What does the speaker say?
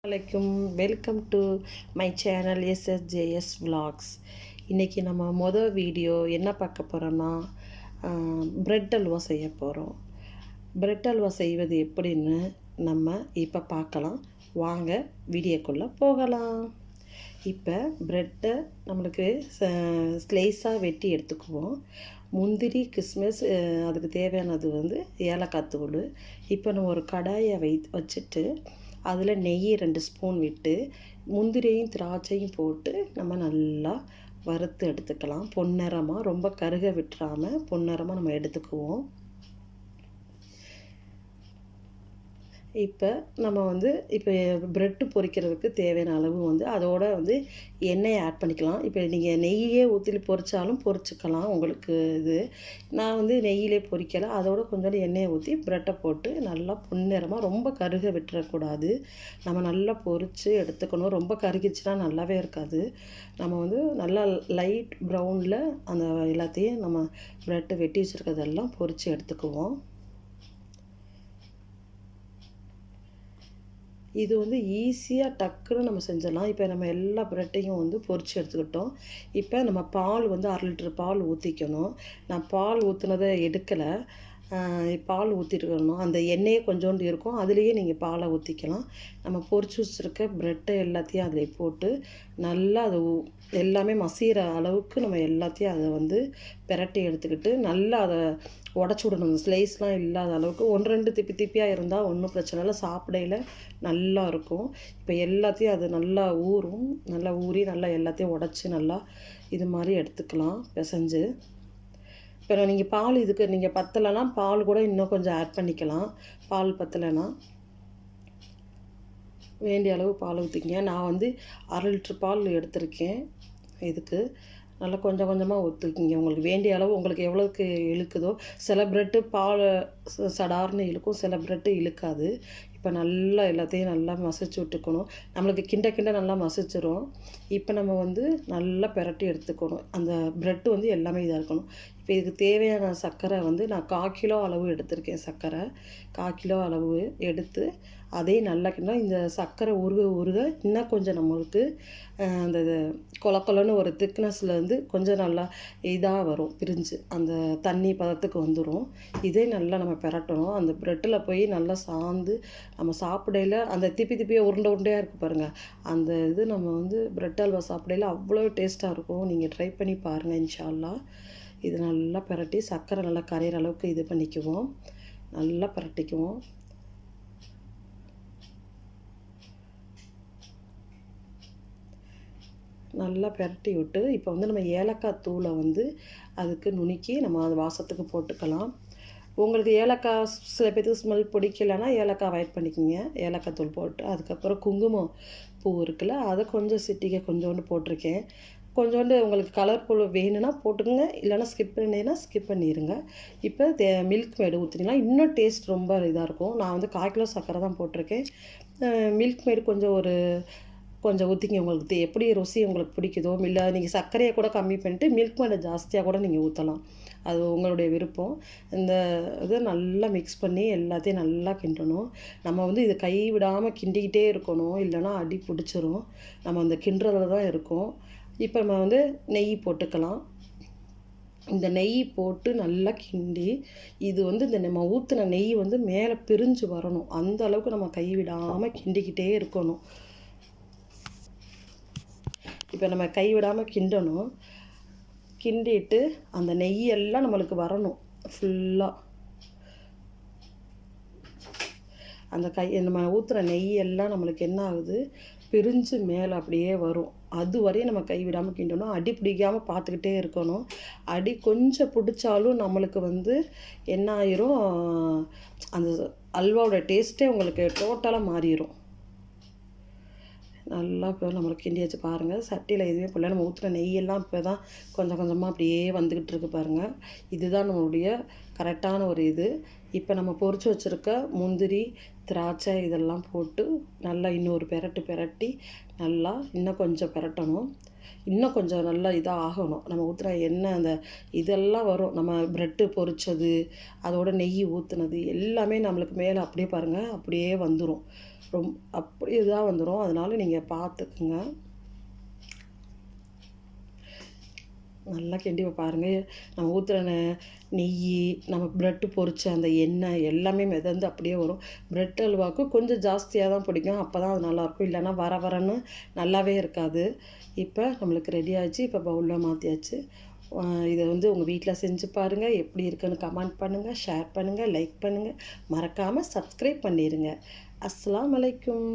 வலைக்கும் welcome to my channel SSJS vlogs. இன்றைக்கி நம்ம மொதல் வீடியோ என்ன பார்க்க போகிறோன்னா ப்ரெட் அல்வா செய்ய போகிறோம். ப்ரெட் அல்வா செய்வது எப்படின்னு நம்ம இப்போ பார்க்கலாம். வாங்க வீடியோக்குள்ளே போகலாம். இப்போ ப்ரெட்டை நம்மளுக்கு ஸ்லைஸாக வெட்டி எடுத்துக்குவோம். முந்திரி கிஸ்மிஸ் அதுக்கு தேவையானது ஏலக்காய் தூள். இப்போ நம்ம ஒரு கடாயை வச்சுட்டு அதில் நெய் 2 ஸ்பூன் விட்டு முந்திரியும் திராட்சையும் போட்டு நம்ம நல்லா வறுத்து எடுத்துக்கலாம். பொன்னிறமாக, ரொம்ப கருக விட்டுறாமல் பொன்னிறமாக நம்ம எடுத்துக்குவோம். இப்போ நம்ம இப்போ ப்ரெட்டு பொரிக்கிறதுக்கு தேவையான அளவு அதோட எண்ணெயை ஆட் பண்ணிக்கலாம். இப்போ நீங்கள் நெய்யே ஊற்றி பொரித்தாலும் பொரிச்சிக்கலாம். உங்களுக்கு நான் நெய்யிலே பொரிக்கலை. அதோட கொஞ்சோண்டு எண்ணெயை ஊற்றி ப்ரெட்டை போட்டு நல்லா பொன்னிறமாக, ரொம்ப கருக விட்டுறக்கூடாது. நம்ம நல்லா பொரித்து எடுத்துக்கணும். ரொம்ப கருகிச்சுன்னா நல்லாவே இருக்காது. நம்ம நல்லா லைட் ப்ரௌனில் அந்த எல்லாத்தையும் நம்ம ப்ரெட்டை வெட்டி வச்சுருக்கிறதெல்லாம் பொரித்து எடுத்துக்குவோம். இது ஈஸியாக டக்குன்னு நம்ம செஞ்சிடலாம். இப்போ நம்ம எல்லா ப்ரெட்டையும் பொரித்து எடுத்துக்கிட்டோம். இப்போ நம்ம பால் 1/2 லிட்டர் பால் ஊற்றிக்கணும். நான் பால் ஊற்றுனதை எடுக்கலை. பால் ஊற்றிருக்கணும். அந்த எண்ணெயே கொஞ்சோண்டு இருக்கும், அதுலேயே நீங்கள் பாலை ஊற்றிக்கலாம். நம்ம பொரிச்சு வச்சுருக்க ப்ரெட்டை எல்லாத்தையும் அதில் போட்டு நல்லா அது எல்லாமே மசிகிற அளவுக்கு நம்ம எல்லாத்தையும் அதை பிரட்டி எடுத்துக்கிட்டு நல்லா அதை உடச்சி விடணும். அந்த ஸ்லைஸ்லாம் இல்லாத அளவுக்கு 1-2 திப்பியாக இருந்தால் ஒன்றும் பிரச்சனை இல்லை, சாப்பிடையில் நல்லா இருக்கும். இப்போ எல்லாத்தையும் அது நல்லா ஊறும். நல்லா ஊறி நல்லா எல்லாத்தையும் உடச்சி நல்லா இது மாதிரி எடுத்துக்கலாம் பிசைஞ்சு. இப்போ நீங்கள் பால் நீங்கள் பத்தலைன்னா பால் கூட இன்னும் கொஞ்சம் ஆட் பண்ணிக்கலாம். பால் பத்தலைன்னா வேண்டிய அளவு பால் ஊற்றிக்கிங்க. நான் 1/2 லிட்டர் பால் எடுத்திருக்கேன். இதுக்கு நல்லா கொஞ்சம் கொஞ்சமாக ஊற்றிக்கிங்க. உங்களுக்கு வேண்டிய அளவு, உங்களுக்கு எவ்வளோக்கு இழுக்குதோ. சில ப்ரெட்டு பால் சடார்னு இழுக்கும், சில ப்ரெட்டு இழுக்காது. இப்போ நல்லா எல்லாத்தையும் நல்லா மசிச்சு விட்டுக்கணும். நம்மளுக்கு கிண்ட நல்லா மசிச்சிரும். இப்போ நம்ம நல்லா பிரட்டி எடுத்துக்கணும். அந்த ப்ரெட்டு எல்லாமே இதாக இருக்கணும். இப்போ இதுக்கு தேவையான சர்க்கரை நான் 1/4 கிலோ அளவு எடுத்திருக்கேன். சர்க்கரை 1/4 கிலோ அளவு எடுத்து அதையும் நல்லா கிண்டணும். இந்த சர்க்கரை உருக இன்னும் கொஞ்சம் நம்மளுக்கு அந்த கொலன்னு ஒரு திக்னஸ்லேருந்து கொஞ்சம் நல்லா இதாக வரும், பிரிஞ்சு அந்த தண்ணி பதத்துக்கு வந்துடும். இதே நல்லா நம்ம பிரட்டணும். அந்த ப்ரெட்டில் போய் நல்லா சார்ந்து நம்ம சாப்பிடையில் அந்த திப்பியாக உருண்டையாக இருக்குது பாருங்கள். அந்த நம்ம ப்ரெட் அல்வா சாப்பிடையில் அவ்வளோ டேஸ்ட்டாக இருக்கும். நீங்கள் ட்ரை பண்ணி பாருங்கள் இன்ஷா அல்லாஹ். இது நல்லா பிரட்டி சர்க்கரை நல்லா கரையிற அளவுக்கு இது பண்ணிக்குவோம். நல்லா பிரட்டிக்குவோம். நல்லா பிரட்டி விட்டு இப்போ நம்ம ஏலக்காய் தூளை அதுக்கு நுணுக்கி நம்ம அது வாசத்துக்கு போட்டுக்கலாம். உங்களுக்கு ஏலக்காய் சில பேருக்கு ஸ்மெல் பிடிக்கலைன்னா ஏலக்காய் அவாய்ட் பண்ணிக்கோங்க. ஏலக்காய் தூள் போட்டு அதுக்கப்புறம் குங்குமம் பூ இருக்குல்ல, அதை கொஞ்சம் சிட்டிகை கொஞ்சோண்டு போட்டிருக்கேன். கொஞ்சோண்டு உங்களுக்கு கலர்ஃபுல் வேணும்னா போட்டுக்கோங்க, இல்லைனா ஸ்கிப் பண்ணிங்கன்னா ஸ்கிப் பண்ணிடுங்க. இப்போ மில்க் மேடு ஊற்றினீங்கன்னா இன்னும் டேஸ்ட் ரொம்ப இதாக இருக்கும். நான் 1/4 கிலோ சர்க்கரை தான் போட்டிருக்கேன். மில்க் மேடு கொஞ்சம் ஊற்றிங்க. உங்களுக்கு எப்படி ருசி உங்களுக்கு பிடிக்குதோ, இல்லை நீங்கள் சர்க்கரையை கூட கம்மி பண்ணிட்டு மில்க் மேடை ஜாஸ்தியாக கூட நீங்கள் ஊற்றலாம். அது உங்களுடைய விருப்பம். இந்த இதை நல்லா மிக்ஸ் பண்ணி எல்லாத்தையும் நல்லா கிண்டணும். நம்ம இதை கை விடாமல் கிண்டிக்கிட்டே இருக்கணும், இல்லைனா அடி பிடிச்சிரும். நம்ம அந்த கிண்டுறதுல தான் இருக்கும். இப்போ நம்ம நெய் போட்டுக்கலாம். இந்த நெய் போட்டு நல்லா கிண்டி இது இந்த நம்ம ஊற்றின நெய் மேலே பிரிஞ்சு வரணும். அந்த அளவுக்கு நம்ம கை விடாமல் கிண்டிக்கிட்டே இருக்கணும். இப்போ நம்ம கைவிடாமல் கிண்டணும். கிண்டிட்டு அந்த நெய்யெல்லாம் நம்மளுக்கு வரணும் ஃபுல்லாக. அந்த நம்ம ஊற்றுற நெய்யெல்லாம் நம்மளுக்கு என்ன ஆகுது, பிரிஞ்சு மேலே அப்படியே வரும். அது வரையும் நம்ம கைவிடாமல் கிண்டணும். அடி பிடிக்காமல் பார்த்துக்கிட்டே இருக்கணும். அடி கொஞ்சம் பிடிச்சாலும் நம்மளுக்கு என்ன ஆயிரும், அந்த அல்வாவோட டேஸ்ட்டே உங்களுக்கு டோட்டலாக மாறிடும். நல்லா இப்போ நம்மளுக்கு கிண்டி வச்சு பாருங்கள். சட்டியில் எதுவுமே போடல. நம்ம ஊற்றுன நெய்யெல்லாம் இப்போ தான் கொஞ்சம் கொஞ்சமாக அப்படியே வந்துக்கிட்டு இருக்கு பாருங்கள். இதுதான் நம்மளுடைய கரெக்டான ஒரு இது. இப்போ நம்ம பொரிச்சு வச்சுருக்க முந்திரி திராட்சை இதெல்லாம் போட்டு நல்லா இன்னொரு பிரட்டி நல்லா இன்னும் கொஞ்சம் பிரட்டணும். இன்னும் கொஞ்சம் நல்லா இதாக ஆகணும். நம்ம ஊற்றுன எண்ணெய் அந்த இதெல்லாம் வரும். நம்ம ப்ரெட்டு பொரிச்சது, அதோட நெய் ஊற்றுனது எல்லாமே நம்மளுக்கு மேலே அப்படியே பாருங்கள், அப்படியே வந்துடும். அப்படியே இதாக வந்துடும். அதனால் நீங்கள் பார்த்துக்குங்க. நல்லா கிண்டி பாருங்கள். நம்ம ஊற்றுன நெய், நம்ம ப்ரெட்டு பொரிச்ச அந்த எண்ணெய் எல்லாமே மிதந்து அப்படியே வரும். ப்ரெட் அல்வாவுக்கு கொஞ்சம் ஜாஸ்தியாக தான் பிடிக்கும். அப்போ தான் அது நல்லாயிருக்கும். இல்லைன்னா வர வரன்னு நல்லாவே இருக்காது. இப்போ நம்மளுக்கு ரெடி ஆச்சு. இப்போ பவுலில் மாற்றியாச்சு. இதை உங்கள் வீட்டில் செஞ்சு பாருங்கள். எப்படி இருக்குன்னு கமெண்ட் பண்ணுங்கள், ஷேர் பண்ணுங்கள், லைக் பண்ணுங்கள். மறக்காமல் சப்ஸ்கிரைப் பண்ணிடுங்க. அஸ்ஸலாமு அலைக்கும்.